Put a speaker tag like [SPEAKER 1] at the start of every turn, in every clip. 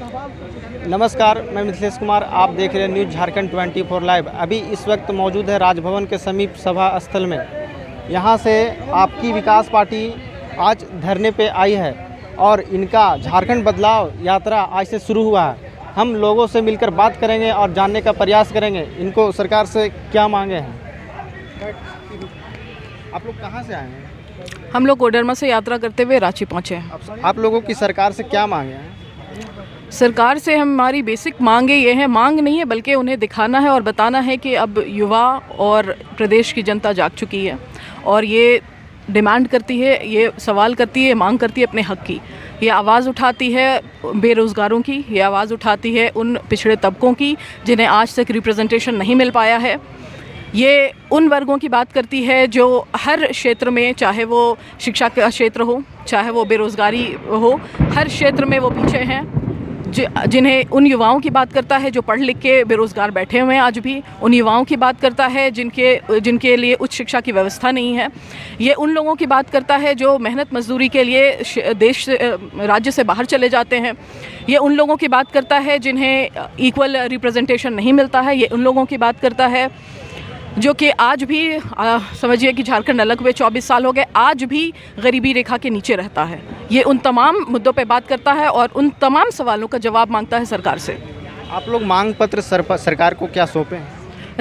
[SPEAKER 1] नमस्कार, मैं मिथिलेश कुमार। आप देख रहे हैं न्यूज़ झारखंड 24 लाइव। अभी इस वक्त मौजूद है राजभवन के समीप सभा स्थल में। यहाँ से आपकी विकास पार्टी आज धरने पे आई है और इनका झारखंड बदलाव यात्रा आज से शुरू हुआ है। हम लोगों से मिलकर बात करेंगे और जानने का प्रयास करेंगे इनको सरकार से क्या मांगे हैं। आप लोग कहाँ से आए हैं?
[SPEAKER 2] हम लोग कोडरमा से यात्रा करते हुए रांची पहुँचे हैं।
[SPEAKER 1] आप लोगों की सरकार से क्या मांगे हैं?
[SPEAKER 2] सरकार से हमारी बेसिक मांगे ये हैं, मांग नहीं है बल्कि उन्हें दिखाना है और बताना है कि अब युवा और प्रदेश की जनता जाग चुकी है और ये डिमांड करती है, ये सवाल करती है, मांग करती है अपने हक की। ये आवाज़ उठाती है बेरोज़गारों की, ये आवाज़ उठाती है उन पिछड़े तबकों की जिन्हें आज तक रिप्रेजेंटेशन नहीं मिल पाया है। ये उन वर्गों की बात करती है जो हर क्षेत्र में, चाहे वो शिक्षा का क्षेत्र हो, चाहे वो बेरोज़गारी हो, हर क्षेत्र में वो पीछे हैं। जिन्हें उन युवाओं की बात करता है जो पढ़ लिख के बेरोज़गार बैठे हुए हैं आज भी। उन युवाओं की बात करता है जिनके लिए उच्च शिक्षा की व्यवस्था नहीं है। ये उन लोगों की बात करता है जो मेहनत मजदूरी के लिए देश राज्य से बाहर चले जाते हैं। ये उन लोगों की बात करता है जिन्हें इक्वल रिप्रेजेंटेशन नहीं मिलता है। ये उन लोगों की बात करता है जो कि आज भी समझिए कि झारखंड अलग हुए 24 साल हो गए, आज भी गरीबी रेखा के नीचे रहता है। ये उन तमाम मुद्दों पे बात करता है और उन तमाम सवालों का जवाब मांगता है सरकार से।
[SPEAKER 1] आप लोग मांग पत्र सरकार को क्या सौंपे हैं?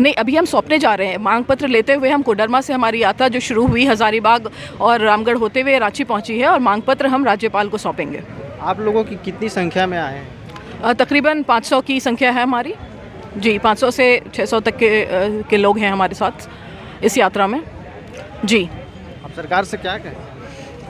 [SPEAKER 2] नहीं, अभी हम सौंपने जा रहे हैं। मांग पत्र लेते हुए हम कोडरमा से हमारी यात्रा जो शुरू हुई हज़ारीबाग और रामगढ़ होते हुए रांची पहुंची है और मांग पत्र हम राज्यपाल को सौंपेंगे।
[SPEAKER 1] आप लोगों की कितनी संख्या में आए हैं?
[SPEAKER 2] तकरीबन 500 की संख्या है हमारी। जी, 500 से 600 तक के लोग हैं हमारे साथ इस यात्रा में। जी,
[SPEAKER 1] आप सरकार से क्या कहें?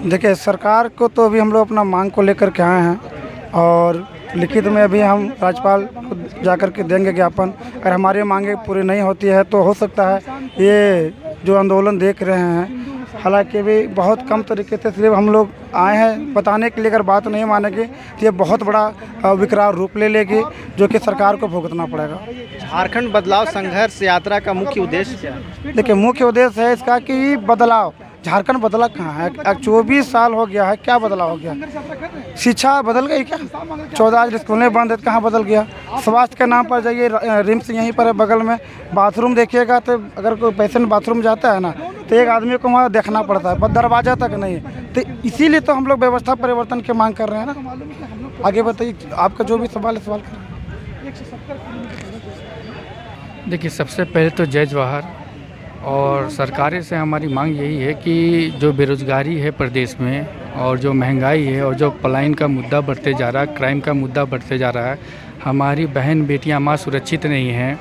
[SPEAKER 3] देखिए, सरकार को तो अभी हम लोग अपना मांग को लेकर के आए हैं और लिखित में अभी हम राज्यपाल को जाकर के देंगे ज्ञापन। अगर हमारी मांगे पूरी नहीं होती है तो हो सकता है ये जो आंदोलन देख रहे हैं, हालांकि भी बहुत कम तरीके से सिर्फ हम लोग आए हैं बताने के लिए। अगर बात नहीं मानेंगे तो ये बहुत बड़ा विकराल रूप ले लेगी जो कि सरकार को भुगतना पड़ेगा।
[SPEAKER 1] झारखंड बदलाव संघर्ष यात्रा का मुख्य उद्देश्य क्या है?
[SPEAKER 3] देखिए, मुख्य उद्देश्य है इसका कि बदलाव। झारखंड बदला कहाँ है? 24 साल हो गया है, क्या बदलाव हो गया? शिक्षा बदल गई क्या? 14 स्कूलें बंद है, कहाँ बदल गया? स्वास्थ्य के नाम पर जाइए, रिम्स यहीं पर है बगल में। बाथरूम देखिएगा तो अगर कोई पेशेंट बाथरूम जाता है ना तो एक आदमी को वहाँ देखना पड़ता है, दरवाजा तक नहीं। तो इसीलिए तो हम लोग व्यवस्था परिवर्तन की मांग कर रहे हैं ना। आगे बताइए, आपका जो भी सवाल है सवाल करें।
[SPEAKER 4] देखिए, सबसे पहले तो जय जवाहर। और सरकारें से हमारी मांग यही है कि जो बेरोज़गारी है प्रदेश में और जो महंगाई है और जो पलायन का मुद्दा बढ़ते जा रहा है, क्राइम का मुद्दा बढ़ते जा रहा है, हमारी बहन बेटियां माँ सुरक्षित नहीं हैं।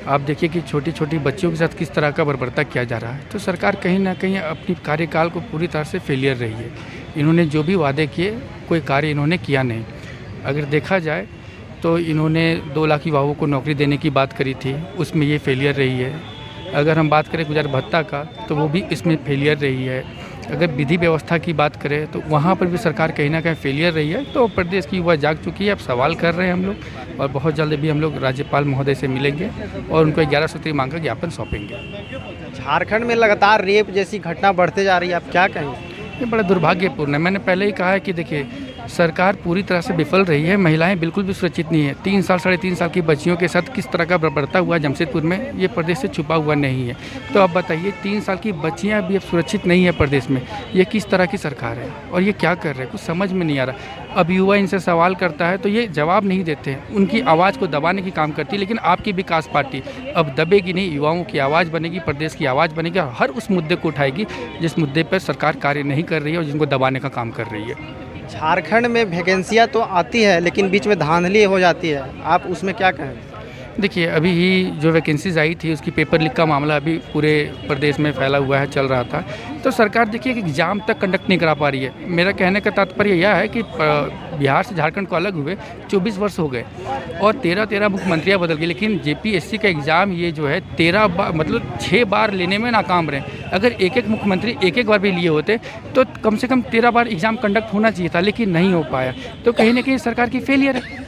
[SPEAKER 4] आप देखिए कि छोटी छोटी बच्चियों के साथ किस तरह का बर्बरता किया जा रहा है। तो सरकार कहीं ना कहीं अपनी कार्यकाल को पूरी तरह से फेलियर रही है। इन्होंने जो भी वादे किए कोई कार्य इन्होंने किया नहीं। अगर देखा जाए तो इन्होंने 2 लाख युवाओं को नौकरी देने की बात करी थी, उसमें ये फेलियर रही है। अगर हम बात करें गुजर भत्ता का तो वो भी इसमें फेलियर रही है। अगर विधि व्यवस्था की बात करें तो वहाँ पर भी सरकार कहीं ना कहीं फेलियर रही है। तो प्रदेश की युवा जाग चुकी है। अब सवाल कर रहे हैं हम लोग और बहुत जल्द भी हम लोग राज्यपाल महोदय से मिलेंगे और उनको 11 सूत्री मांग का ज्ञापन सौंपेंगे।
[SPEAKER 1] झारखंड में लगातार रेप जैसी घटना बढ़ते जा रही है, आप क्या कहेंगे?
[SPEAKER 4] ये बड़ा दुर्भाग्यपूर्ण है। मैंने पहले ही कहा है कि देखिए, सरकार पूरी तरह से विफल रही है। महिलाएं बिल्कुल भी सुरक्षित नहीं है। 3 साल 3.5 साल की बच्चियों के साथ किस तरह का बर्बरता हुआ जमशेदपुर में, ये प्रदेश से छुपा हुआ नहीं है। तो अब बताइए, 3 साल की बच्चियां भी अब सुरक्षित नहीं है प्रदेश में। ये किस तरह की सरकार है और ये क्या कर रहे हैं, कुछ समझ में नहीं आ रहा। अब युवा इनसे सवाल करता है तो ये जवाब नहीं देते हैं। उनकी आवाज़ को दबाने की काम करती है। लेकिन आपकी विकास पार्टी अब दबेगी नहीं, युवाओं की आवाज़ बनेगी, प्रदेश की आवाज़ बनेगी और हर उस मुद्दे को उठाएगी जिस मुद्दे पर सरकार कार्य नहीं कर रही है और जिनको दबाने का काम कर रही है।
[SPEAKER 1] झारखंड में वैकेंसियाँ तो आती है लेकिन बीच में धांधली हो जाती है, आप उसमें क्या कहें?
[SPEAKER 4] देखिए, अभी ही जो वैकेंसीज आई थी उसकी पेपर लीक का मामला अभी पूरे प्रदेश में फैला हुआ है, चल रहा था। तो सरकार देखिए कि एग्ज़ाम तक कंडक्ट नहीं करा पा रही है। मेरा कहने का तात्पर्य यह है कि बिहार से झारखंड को अलग हुए 24 वर्ष हो गए और 13 मुख्यमंत्रियाँ बदल गई, लेकिन जेपीएससी का एग्ज़ाम ये जो है 13 बार मतलब 6 बार लेने में नाकाम रहे। अगर एक मुख्यमंत्री एक बार भी लिए होते तो कम से कम 13 बार एग्ज़ाम कंडक्ट होना चाहिए था, लेकिन नहीं हो पाया। तो कहीं ना कहीं सरकार की फेलियर है।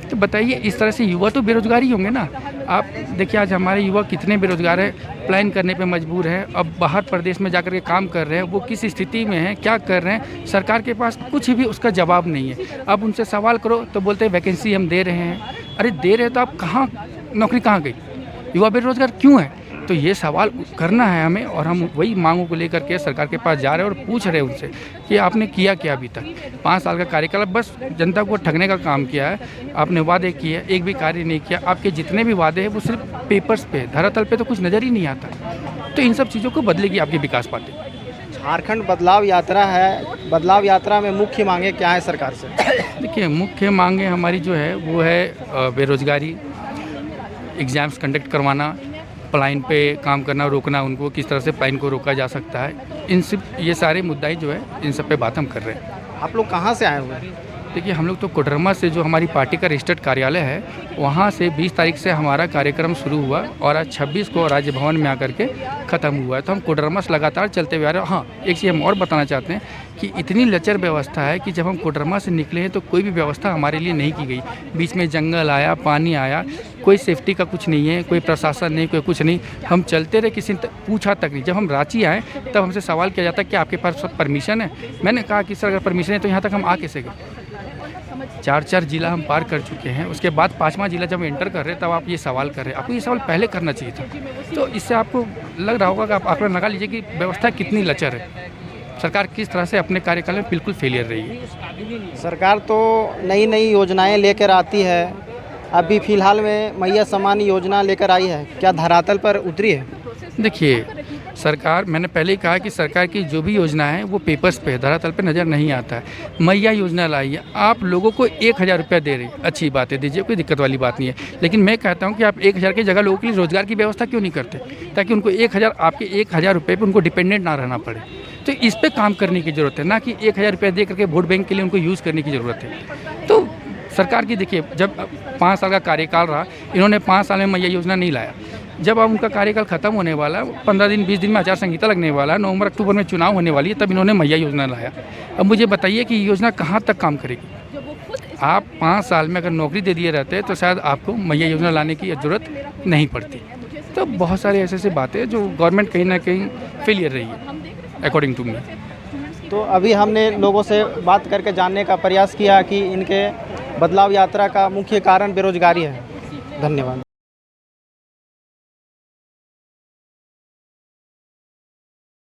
[SPEAKER 4] तो बताइए, इस तरह से युवा तो बेरोजगारी होंगे ना। आप देखिए आज हमारे युवा कितने बेरोजगार हैं, प्लान करने पे मजबूर हैं, अब बाहर प्रदेश में जाकर के काम कर रहे हैं, वो किस स्थिति में हैं, क्या कर रहे हैं, सरकार के पास कुछ भी उसका जवाब नहीं है। अब उनसे सवाल करो तो बोलते हैं वैकेंसी हम दे रहे हैं। अरे दे रहे हैं तो आप कहाँ, नौकरी कहाँ गई, युवा बेरोजगार क्यों है? तो ये सवाल करना है हमें, और हम वही मांगों को लेकर के सरकार के पास जा रहे हैं और पूछ रहे हैं उनसे कि आपने किया क्या अभी तक। 5 साल का कार्यकाल बस जनता को ठगने का काम किया है। आपने वादे किए, एक भी कार्य नहीं किया। आपके जितने भी वादे हैं वो सिर्फ पेपर्स पे, धरातल पे तो कुछ नज़र ही नहीं आता। तो इन सब चीज़ों को बदलेगी आपकी विकास पार्टी।
[SPEAKER 1] झारखंड बदलाव यात्रा है, बदलाव यात्रा में मुख्य मांगे क्या है सरकार से?
[SPEAKER 4] देखिए मुख्य मांगे हमारी जो है वो है बेरोजगारी, एग्ज़ाम्स कंडक्ट करवाना, पलायन पे काम करना, रोकना, उनको किस तरह से पलायन को रोका जा सकता है। इन सब ये सारे मुद्दे जो है इन सब पे बात हम कर रहे हैं।
[SPEAKER 1] आप लोग कहाँ से आए हुए हैं?
[SPEAKER 4] देखिए हम लोग तो कोडरमा से, जो हमारी पार्टी का रजिस्टर्ड कार्यालय है, वहाँ से 20 तारीख से हमारा कार्यक्रम शुरू हुआ और आज 26 को राज्य भवन में आकर के ख़त्म हुआ है। तो हम कोडरमा से लगातार चलते हुए आ रहे हैं। हाँ, एक चीज़ हम और बताना चाहते हैं कि इतनी लचर व्यवस्था है कि जब हम कोडरमा से निकले हैं तो कोई भी व्यवस्था हमारे लिए नहीं की गई। बीच में जंगल आया, पानी आया, कोई सेफ्टी का कुछ नहीं है, कोई प्रशासन नहीं, कोई कुछ नहीं। हम चलते रहे, किसी ने पूछा तक नहीं। जब हम रांची आए तब हमसे सवाल किया जाता है कि आपके पास परमिशन है। मैंने कहा कि सर अगर परमिशन है तो यहाँ तक हम आ कैसे गए? 4 जिला हम पार कर चुके हैं, उसके बाद 5वां जिला जब एंटर कर रहे हैं तब आप ये सवाल कर रहे हैं। आपको ये सवाल पहले करना चाहिए था। तो इससे आपको लग रहा होगा कि आप आंकड़ा लगा लीजिए कि व्यवस्था कितनी लचर है, सरकार किस तरह से अपने कार्यकाल में बिल्कुल फेलियर रही है।
[SPEAKER 1] सरकार तो नई नई योजनाएं लेकर आती है, अभी फ़िलहाल में मैया सम्मान योजना लेकर आई है, क्या धरातल पर उतरी है?
[SPEAKER 4] देखिए सरकार, मैंने पहले ही कहा कि सरकार की जो भी योजना है वो पेपर्स पे, धरातल पे नज़र नहीं आता है। मैया योजना लाई है, आप लोगों को 1000 रुपया दे रही, अच्छी बात है, दीजिए, कोई दिक्कत वाली बात नहीं है। लेकिन मैं कहता हूँ कि आप 1000 की जगह लोगों के लिए रोज़गार की व्यवस्था क्यों नहीं करते, ताकि उनको 1000, आपके 1000 रुपये पर उनको डिपेंडेंट ना रहना पड़े। तो इस पर काम करने की ज़रूरत है, ना कि 1000 रुपया दे करके वोट बैंक के लिए उनको यूज़ करने की ज़रूरत है। तो सरकार की देखिए, जब 5 साल का कार्यकाल रहा, इन्होंने 5 साल में मैया योजना नहीं लाया। जब अब उनका कार्यकाल खत्म होने वाला है, 15 दिन 20 दिन में आचार संहिता लगने वाला है, नवंबर अक्टूबर में चुनाव होने वाली है, तब इन्होंने मैया योजना लाया। अब मुझे बताइए कि ये योजना कहाँ तक काम करेगी? आप 5 साल में अगर नौकरी दे दिए रहते तो शायद आपको मैया योजना लाने की ज़रूरत नहीं पड़ती। तो बहुत सारे ऐसे ऐसे बातें जो गवर्नमेंट कहीं ना कहीं फेलियर रही है अकॉर्डिंग टू मी।
[SPEAKER 1] तो अभी हमने लोगों से बात करके जानने का प्रयास किया कि इनके बदलाव यात्रा का मुख्य कारण बेरोजगारी है। धन्यवाद।